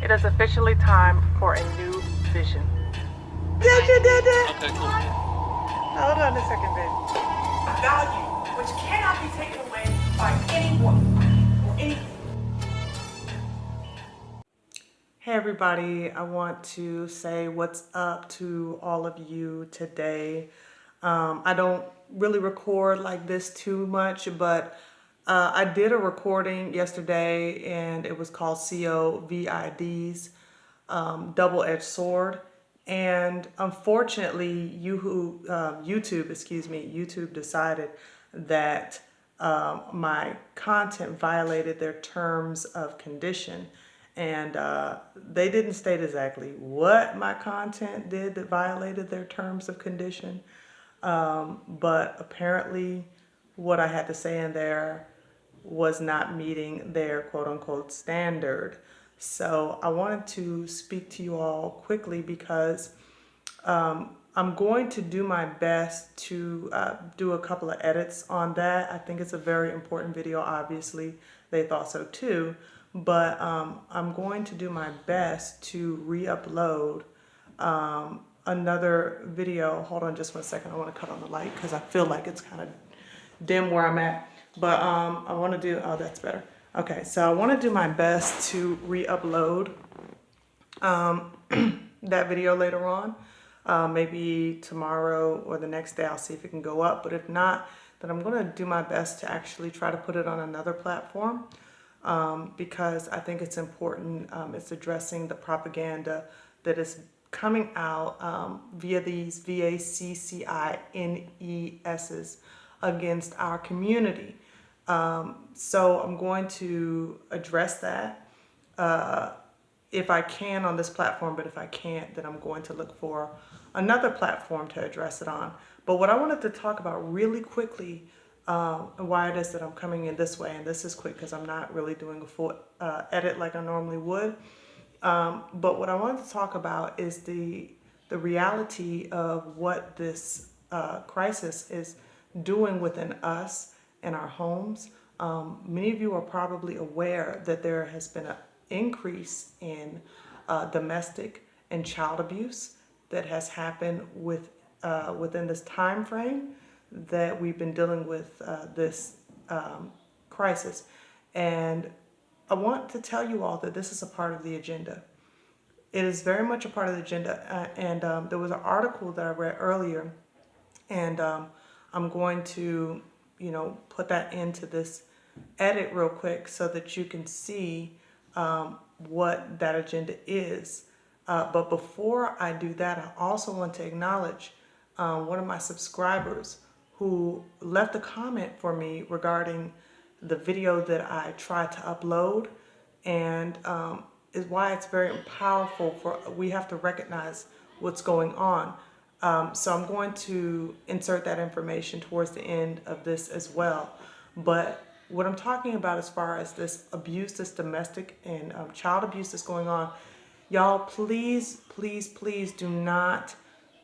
It is officially time for a new vision. Did you did it? Okay, cool. Hold on a second, babe. Value which cannot be taken away by anyone or anything. Hey everybody, I want to say what's up to all of you today. I don't really record like this too much, but I did a recording yesterday and it was called COVID's Double-Edged Sword. And unfortunately, YouTube decided that my content violated their terms of condition. And they didn't state exactly what my content did that violated their terms of condition. But apparently what I had to say in there was not meeting their quote unquote standard. So I wanted to speak to you all quickly because I'm going to do my best to do a couple of edits on that. I think it's a very important video. Obviously, they thought so too. But I'm going to do my best to re-upload another video. Hold on just 1 second. I want to cut on the light because I feel like it's kind of dim where I'm at. But I want to do, oh, that's better. Okay, so I want to do my best to re-upload that video later on. Maybe tomorrow or the next day, I'll see if it can go up. But if not, then I'm going to do my best to actually try to put it on another platform. Because I think it's important. It's addressing the propaganda that is coming out via these VACCINESs against our community. So I'm going to address that if I can on this platform, but if I can't, then I'm going to look for another platform to address it on. But what I wanted to talk about really quickly and why it is that I'm coming in this way, and this is quick because I'm not really doing a full edit like I normally would. But what I wanted to talk about is the reality of what this crisis is doing within us and our homes. Many of you are probably aware that there has been an increase in domestic and child abuse that has happened within this time frame that we've been dealing with this crisis. And I want to tell you all that this is a part of the agenda. It is very much a part of the agenda. And there was an article that I read earlier, and I'm going to, put that into this edit real quick so that you can see what that agenda is. But before I do that, I also want to acknowledge one of my subscribers who left a comment for me regarding the video that I tried to upload, and is why it's very powerful we have to recognize what's going on. So I'm going to insert that information towards the end of this as well. But what I'm talking about as far as this abuse, this domestic and child abuse that's going on, y'all, please, please, please do not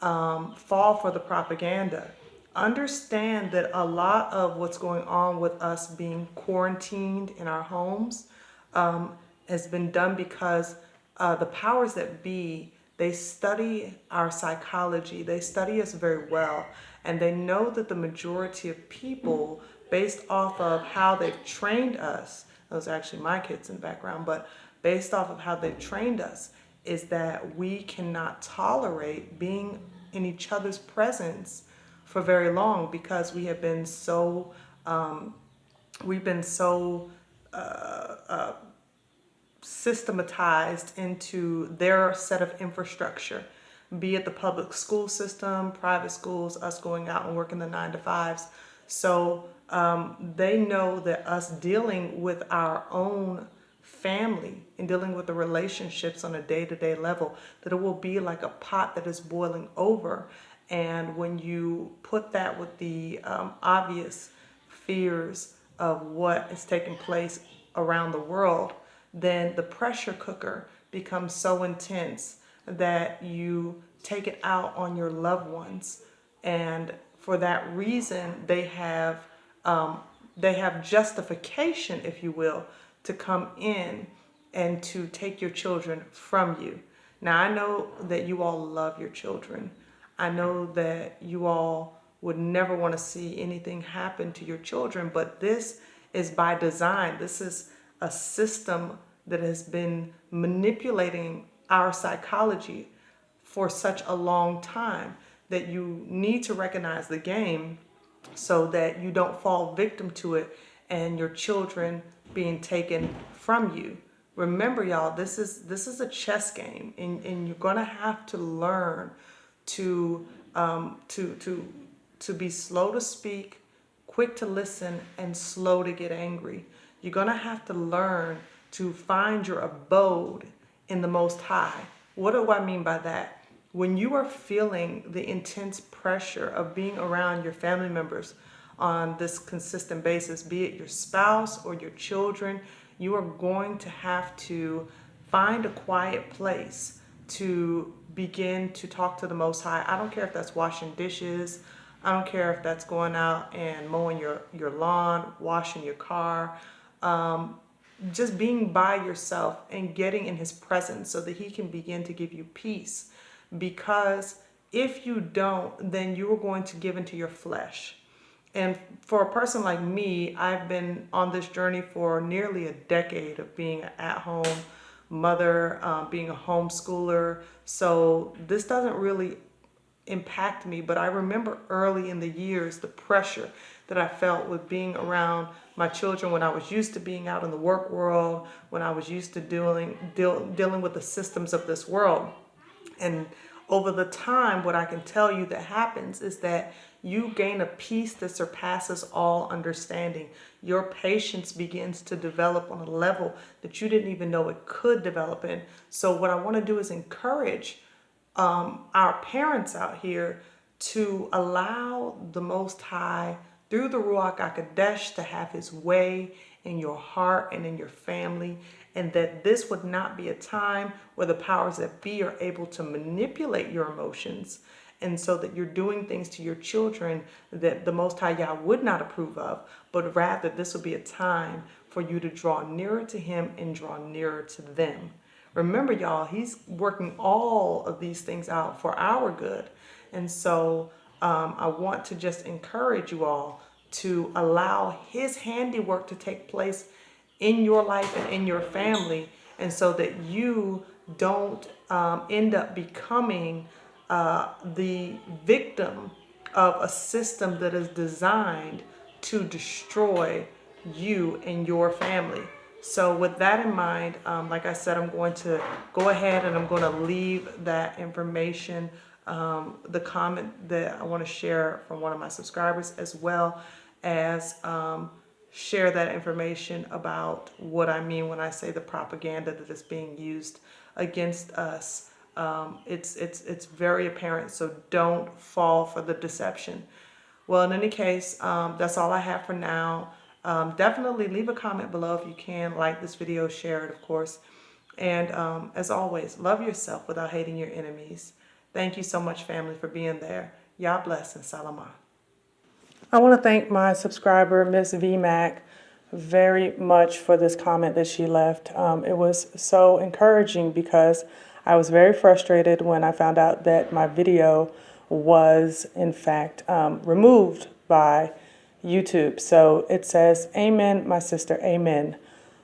fall for the propaganda. Understand that a lot of what's going on with us being quarantined in our homes has been done because the powers that be, they study our psychology. They study us very well. And they know that the majority of people, based off of how they've trained us, those are actually my kids in the background, but based off of how they've trained us, is that we cannot tolerate being in each other's presence for very long because we have been so systematized into their set of infrastructure, be it the public school system, private schools, us going out and working the 9-to-5s. So they know that us dealing with our own family and dealing with the relationships on a day-to-day level, that it will be like a pot that is boiling over. And when you put that with the obvious fears of what is taking place around the world, then the pressure cooker becomes so intense that you take it out on your loved ones. And for that reason, they have justification, if you will, to come in and to take your children from you. Now, I know that you all love your children. I know that you all would never want to see anything happen to your children, but this is by design. This is a system that has been manipulating our psychology for such a long time that you need to recognize the game so that you don't fall victim to it and your children being taken from you. Remember, y'all, this is a chess game, and you're gonna have to learn to be slow to speak, quick to listen, and slow to get angry. You're gonna have to learn to find your abode in the Most High. What do I mean by that? When you are feeling the intense pressure of being around your family members on this consistent basis, be it your spouse or your children, you are going to have to find a quiet place to begin to talk to the Most High. I don't care if that's washing dishes. I don't care if that's going out and mowing your lawn, washing your car. Just being by yourself and getting in his presence so that he can begin to give you peace. Because if you don't, then you are going to give into your flesh. And for a person like me, I've been on this journey for nearly a decade of being an at-home mother, being a homeschooler. So this doesn't really impact me, but I remember early in the years the pressure that I felt with being around my children when I was used to being out in the work world, when I was used to dealing with the systems of this world. And over the time, what I can tell you that happens is that you gain a peace that surpasses all understanding. Your patience begins to develop on a level that you didn't even know it could develop in. So what I want to do is encourage our parents out here to allow the Most High through the Ruach HaKodesh to have his way in your heart and in your family, and that this would not be a time where the powers that be are able to manipulate your emotions, and so that you're doing things to your children that the Most High Yah would not approve of, but rather this will be a time for you to draw nearer to him and draw nearer to them. Remember, y'all, he's working all of these things out for our good. And so I want to just encourage you all to allow his handiwork to take place in your life and in your family, and so that you don't end up becoming the victim of a system that is designed to destroy you and your family. So with that in mind, like I said, I'm going to go ahead and I'm going to leave that information, the comment that I want to share from one of my subscribers, as well as share that information about what I mean when I say the propaganda that is being used against us. It's very apparent, so don't fall for the deception. Well, in any case, that's all I have for now. Definitely leave a comment below if you can. Like this video, share it, of course. And as always, love yourself without hating your enemies. Thank you so much, family, for being there. Yah bless and salamah. I want to thank my subscriber, Miss VMAC, very much for this comment that she left. It was so encouraging because I was very frustrated when I found out that my video was, in fact, removed by YouTube. So it says, "Amen, my sister, amen."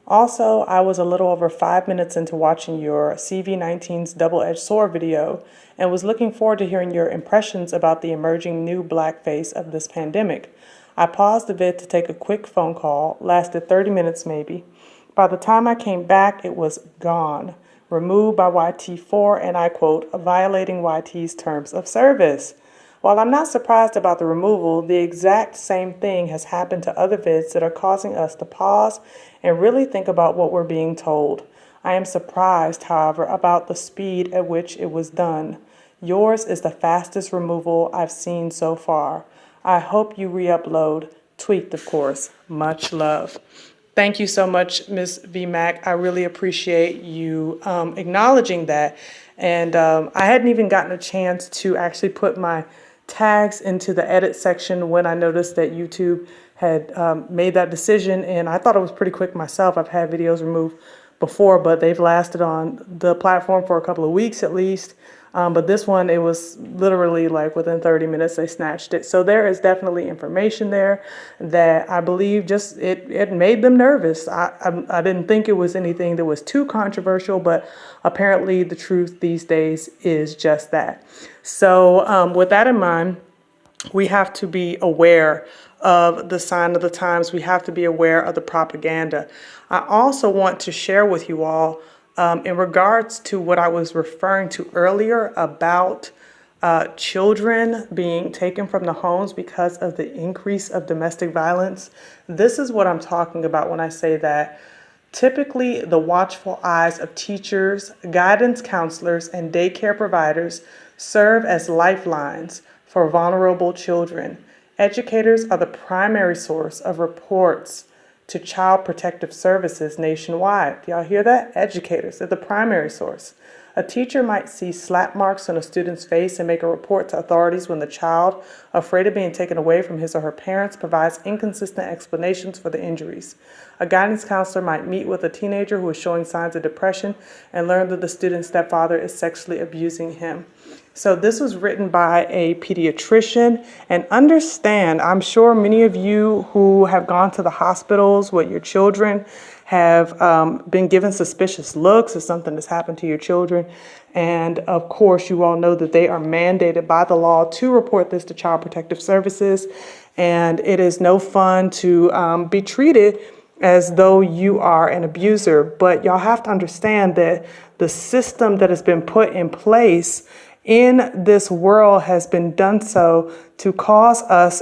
Also, I was a little over 5 minutes into watching your CV19's double-edged sword video and was looking forward to hearing your impressions about the emerging new black face of this pandemic. I paused the vid to take a quick phone call, lasted 30 minutes maybe. By the time I came back, it was gone, removed by YT4, and I quote, "violating YT's terms of service." While I'm not surprised about the removal, the exact same thing has happened to other vids that are causing us to pause and really think about what we're being told. I am surprised, however, about the speed at which it was done. Yours is the fastest removal I've seen so far. I hope you re-upload. Tweaked, of course. Much love. Thank you so much, Ms. VMAC. I really appreciate you acknowledging that. And I hadn't even gotten a chance to actually put my tags into the edit section when I noticed that YouTube had made that decision, and I thought it was pretty quick myself. I've had videos removed before, but they've lasted on the platform for a couple of weeks at least. But this one, it was literally like within 30 minutes they snatched it. So there is definitely information there that I believe just it made them nervous. I didn't think it was anything that was too controversial, but apparently the truth these days is just that. So with that in mind, we have to be aware of the sign of the times. We have to be aware of the propaganda. I also want to share with you all in regards to what I was referring to earlier about children being taken from the homes because of the increase of domestic violence. This is what I'm talking about when I say that. Typically, the watchful eyes of teachers, guidance counselors, and daycare providers serve as lifelines for vulnerable children. Educators are the primary source of reports to Child Protective Services nationwide. Y'all hear that? Educators are the primary source. A teacher might see slap marks on a student's face and make a report to authorities when the child, afraid of being taken away from his or her parents, provides inconsistent explanations for the injuries. A guidance counselor might meet with a teenager who is showing signs of depression and learn that the student's stepfather is sexually abusing him. So this was written by a pediatrician, and understand, I'm sure many of you who have gone to the hospitals with your children have been given suspicious looks if something has happened to your children. And of course, you all know that they are mandated by the law to report this to Child Protective Services. And it is no fun to be treated as though you are an abuser. But y'all have to understand that the system that has been put in place in this world has been done so to cause us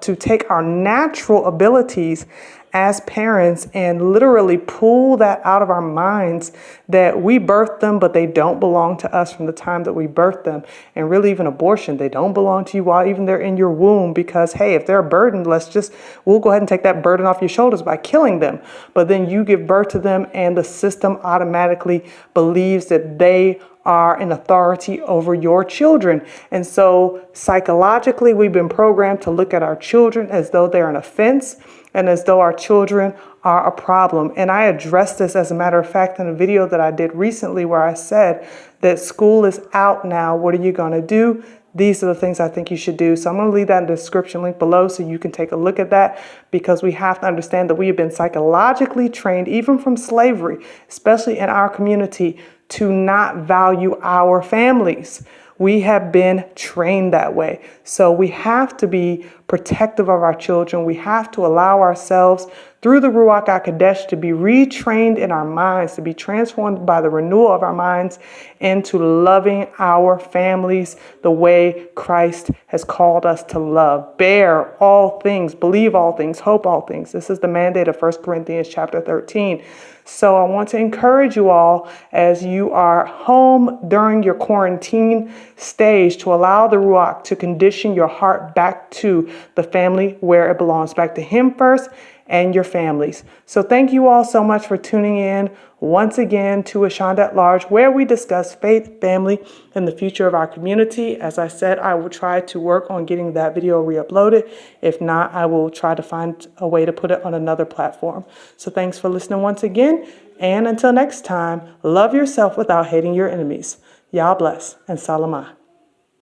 to take our natural abilities as parents and literally pull that out of our minds that we birthed them, but they don't belong to us from the time that we birthed them. And really, even abortion, they don't belong to you while even they're in your womb, because, hey, if they're a burden, we'll go ahead and take that burden off your shoulders by killing them. But then you give birth to them and the system automatically believes that they are an authority over your children. And so psychologically, we've been programmed to look at our children as though they're an offense and as though our children are a problem. And I addressed this, as a matter of fact, in a video that I did recently where I said that school is out now. What are you going to do? These are the things I think you should do. So I'm going to leave that in the description link below so you can take a look at that, because we have to understand that we have been psychologically trained, even from slavery, especially in our community, to not value our families. We have been trained that way. So we have to be protective of our children. We have to allow ourselves, through the Ruach HaKodesh, to be retrained in our minds, to be transformed by the renewal of our minds into loving our families the way Christ has called us to love. Bear all things, believe all things, hope all things. This is the mandate of 1 Corinthians chapter 13. So I want to encourage you all, as you are home during your quarantine stage, to allow the Ruach to condition your heart back to the family where it belongs, back to Him first and your families. So thank you all so much for tuning in once again to Ashonda at Large, where we discuss faith, family, and the future of our community. As I said, I will try to work on getting that video re-uploaded. If not, I will try to find a way to put it on another platform. So thanks for listening once again. And until next time, love yourself without hating your enemies. Y'all bless and salamah.